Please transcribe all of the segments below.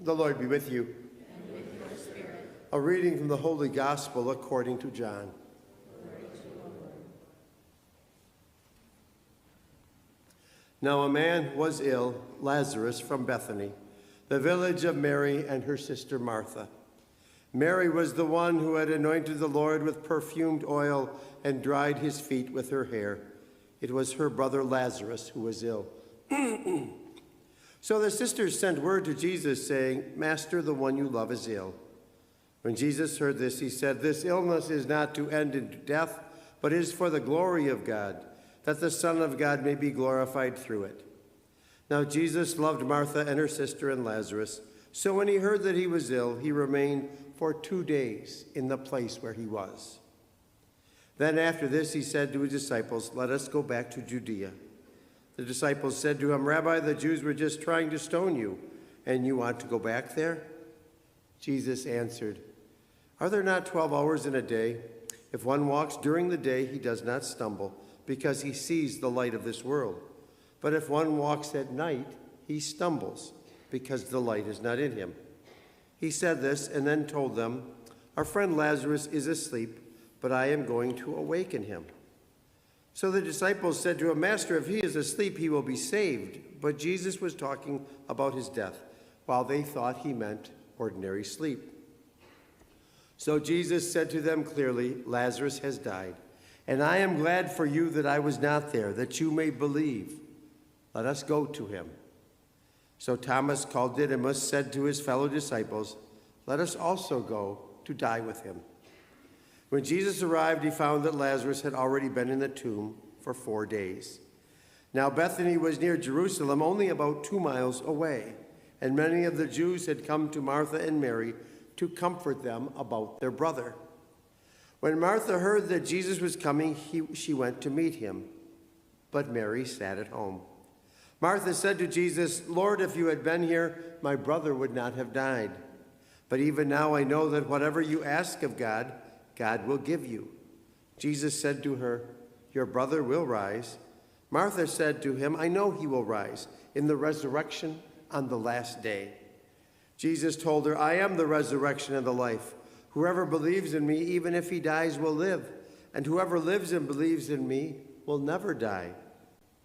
The Lord be with you. And with your spirit. A reading from the Holy Gospel according to John. Glory to you, O Lord. Now a man was ill, Lazarus from Bethany, the village of Mary and her sister Martha. Mary was the one who had anointed the Lord with perfumed oil and dried his feet with her hair. It was her brother Lazarus who was ill. So the sisters sent word to Jesus, saying, "Master, the one you love is ill." When Jesus heard this, he said, "This illness is not to end in death, but is for the glory of God, that the Son of God may be glorified through it." Now Jesus loved Martha and her sister and Lazarus. So when he heard that he was ill, he remained for 2 days in the place where he was. Then after this, he said to his disciples, "Let us go back to Judea." The disciples said to him, "Rabbi, the Jews were just trying to stone you, and you want to go back there?" Jesus answered, "Are there not 12 hours in a day? If one walks during the day, he does not stumble, because he sees the light of this world. But if one walks at night, he stumbles, because the light is not in him." He said this and then told them, "Our friend Lazarus is asleep, but I am going to awaken him." So the disciples said to him, "Master, if he is asleep, he will be saved." But Jesus was talking about his death, while they thought he meant ordinary sleep. So Jesus said to them clearly, "Lazarus has died, and I am glad for you that I was not there, that you may believe. Let us go to him." So Thomas, called Didymus, said to his fellow disciples, "Let us also go to die with him." When Jesus arrived, he found that Lazarus had already been in the tomb for 4 days. Now Bethany was near Jerusalem, only about 2 miles away, and many of the Jews had come to Martha and Mary to comfort them about their brother. When Martha heard that Jesus was coming, she went to meet him, but Mary sat at home. Martha said to Jesus, "Lord, if you had been here, my brother would not have died. But even now I know that whatever you ask of God, God will give you." Jesus said to her, "Your brother will rise." Martha said to him, "I know he will rise in the resurrection on the last day." Jesus told her, "I am the resurrection and the life. Whoever believes in me, even if he dies, will live. And whoever lives and believes in me will never die.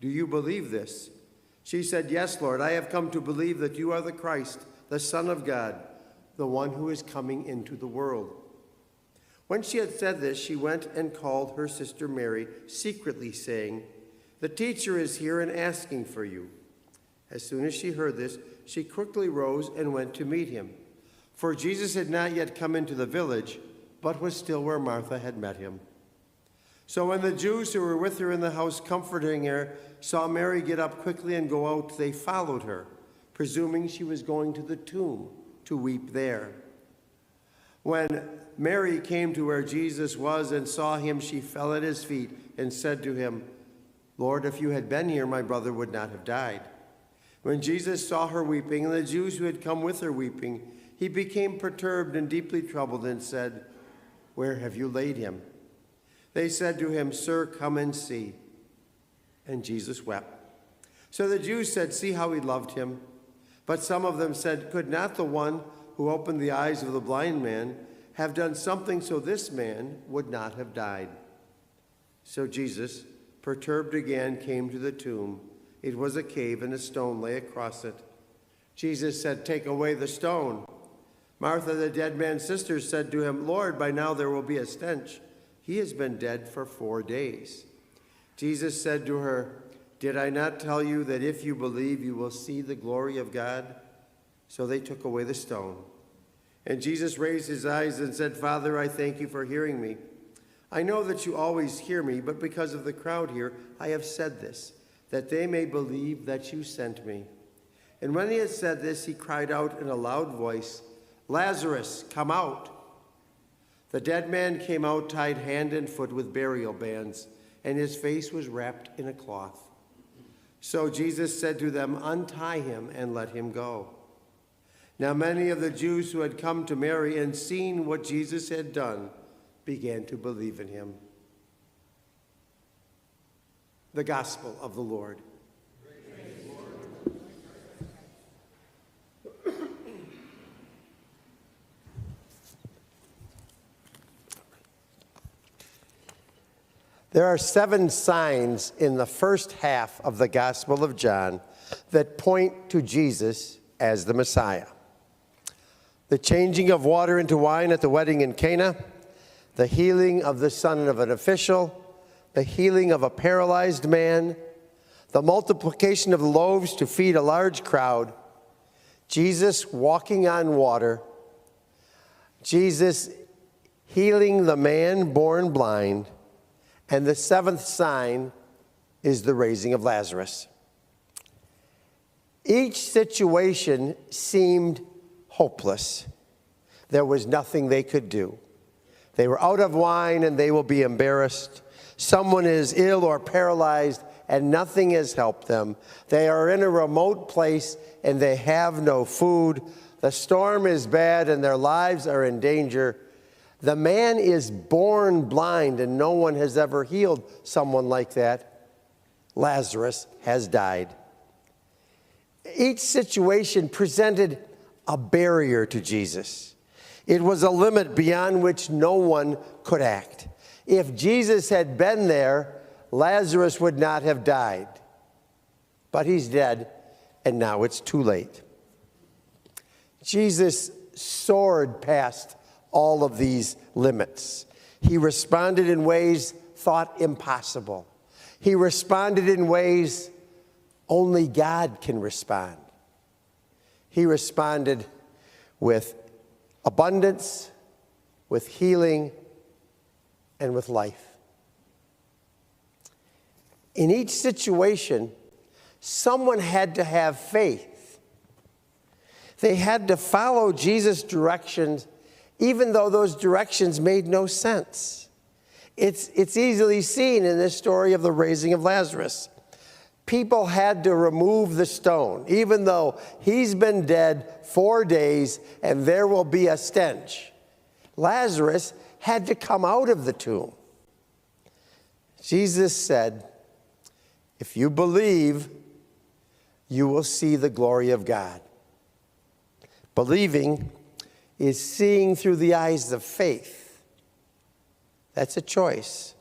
Do you believe this?" She said, "Yes, Lord, I have come to believe that you are the Christ, the Son of God, the one who is coming into the world." When she had said this, she went and called her sister Mary secretly, saying, "The teacher is here and asking for you." As soon as she heard this, she quickly rose and went to meet him. For Jesus had not yet come into the village, but was still where Martha had met him. So when the Jews who were with her in the house comforting her saw Mary get up quickly and go out, they followed her, presuming she was going to the tomb to weep there. When Mary came to where Jesus was and saw him, she fell at his feet and said to him, "Lord, if you had been here, my brother would not have died." When Jesus saw her weeping, and the Jews who had come with her weeping, he became perturbed and deeply troubled and said, "Where have you laid him?" They said to him, "Sir, come and see." And Jesus wept. So the Jews said, "See how he loved him." But some of them said, "Could not the one who opened the eyes of the blind man have done something so this man would not have died?" So Jesus, perturbed again, came to the tomb. It was a cave, and a stone lay across it. Jesus said, "Take away the stone." Martha, the dead man's sister, said to him, "Lord, by now there will be a stench. He has been dead for 4 days." Jesus said to her, "Did I not tell you that if you believe, you will see the glory of God?" So they took away the stone. And Jesus raised his eyes and said, "Father, I thank you for hearing me. I know that you always hear me, but because of the crowd here, I have said this, that they may believe that you sent me." And when he had said this, he cried out in a loud voice, "Lazarus, come out." The dead man came out, tied hand and foot with burial bands, and his face was wrapped in a cloth. So Jesus said to them, "Untie him and let him go." Now many of the Jews who had come to Mary and seen what Jesus had done began to believe in him. The Gospel of the Lord. There are 7 signs in the first half of the Gospel of John that point to Jesus as the Messiah. The changing of water into wine at the wedding in Cana, the healing of the son of an official, the healing of a paralyzed man, the multiplication of the loaves to feed a large crowd, Jesus walking on water, Jesus healing the man born blind, and the 7th sign is the raising of Lazarus. Each situation seemed hopeless. There was nothing they could do. They were out of wine and they will be embarrassed. Someone is ill or paralyzed and nothing has helped them. They are in a remote place and they have no food. The storm is bad and their lives are in danger. The man is born blind and no one has ever healed someone like that. Lazarus has died. Each situation presented a barrier to Jesus. It was a limit beyond which no one could act. If Jesus had been there, Lazarus would not have died. But he's dead, and now it's too late. Jesus soared past all of these limits. He responded in ways thought impossible. He responded in ways only God can respond. He responded with abundance, with healing, and with life. In each situation, someone had to have faith. They had to follow Jesus' directions, even though those directions made no sense. It's easily seen in this story of the raising of Lazarus. People had to remove the stone, even though he's been dead 4 days and there will be a stench. Lazarus had to come out of the tomb. Jesus said, "If you believe, you will see the glory of God." Believing is seeing through the eyes of faith. That's a choice.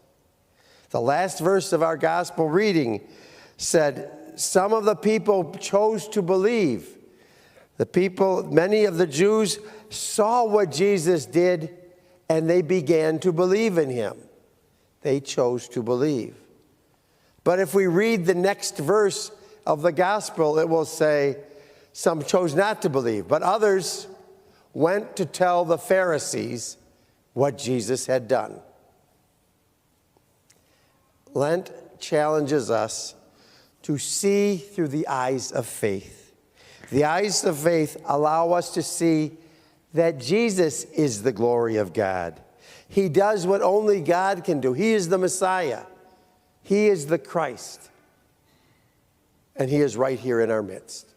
The last verse of our gospel reading said, some of the people chose to believe. Many of the Jews saw what Jesus did and they began to believe in him. They chose to believe. But if we read the next verse of the gospel, it will say, some chose not to believe, but others went to tell the Pharisees what Jesus had done. Lent challenges us to see through the eyes of faith. The eyes of faith allow us to see that Jesus is the glory of God. He does what only God can do. He is the Messiah. He is the Christ. And he is right here in our midst.